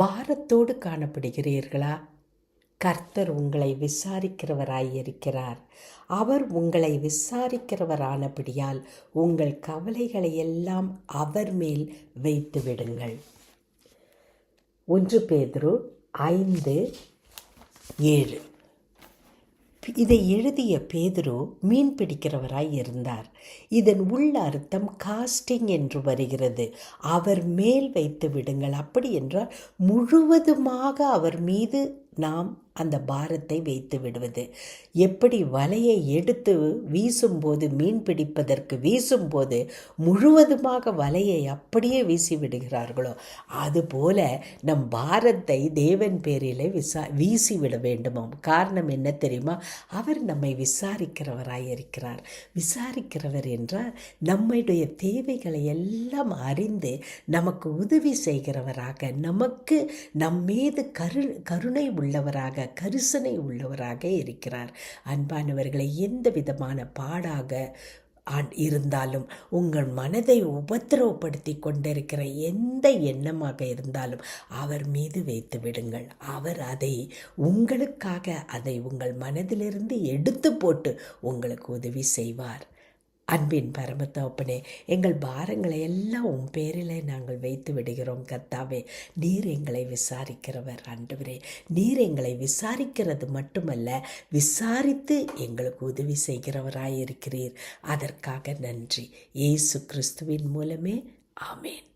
பாரத்தோடு காணப்படுகிறீர்களா? கர்த்தர் உங்களை விசாரிக்கிறவராயிருக்கிறார். அவர் உங்களை விசாரிக்கிறவரானபடியால் உங்கள் கவலைகளை எல்லாம் அவர் மேல் வைத்து விடுங்கள். 1 பேதுரு 5:7. இதை எழுதிய பேதுரு மீன் பிடிக்கிறவராய் இருந்தார். இதன் உள்ள அர்த்தம் காஸ்டிங் என்று வருகிறது. அவர் மேல் வைத்து விடுங்கள். அப்படி என்றால் முழுவதுமாக அவர் மீது நாம் அந்த பாரத்தை வைத்து விடுவது. எப்படி வலையை எடுத்து வீசும்போது, மீன் பிடிப்பதற்கு வீசும்போது முழுவதுமாக வலையை அப்படியே வீசி விடுகிறார்களோ, அதுபோல நம் பாரத்தை தேவன் பேரிலே வீசி விட வேண்டுமாம். காரணம் என்ன தெரியுமா? அவர் நம்மை விசாரிக்கிறவராயிருக்கிறார். விசாரிக்கிறவர் என்றால் நம்முடைய தேவைகளை எல்லாம் அறிந்து நமக்கு உதவி செய்கிறவராக, நமக்கு நம்மீது கருணை உள்ளவராக, கரிசனை உள்ளவராக இருக்கிறார். அன்பானவர்களை, எந்த விதமான பாடாக இருந்தாலும், உங்கள் மனதை உபத்திரவப்படுத்தி கொண்டிருக்கிற எந்த எண்ணமாக இருந்தாலும் அவர் மீது வைத்து விடுங்கள். அவர் அதை உங்களுக்காக அதை உங்கள் மனதிலிருந்து எடுத்து போட்டு உங்களுக்கு உதவி செய்வார். அன்பின் பரமத்தகப்பனே, எங்கள் பாரங்களை எல்லாம் உன் பேரிலே நாங்கள் வைத்து விடுகிறோம். கர்த்தாவே, நீர் எங்களை விசாரிக்கிறவர். ஆண்டவரே, நீர் எங்களை விசாரிக்கிறது மட்டுமல்ல, விசாரித்து எங்களுக்கு உதவி செய்கிறவராயிருக்கிறீர். அதற்காக நன்றி. இயேசு கிறிஸ்துவின் மூலமே ஆமேன்.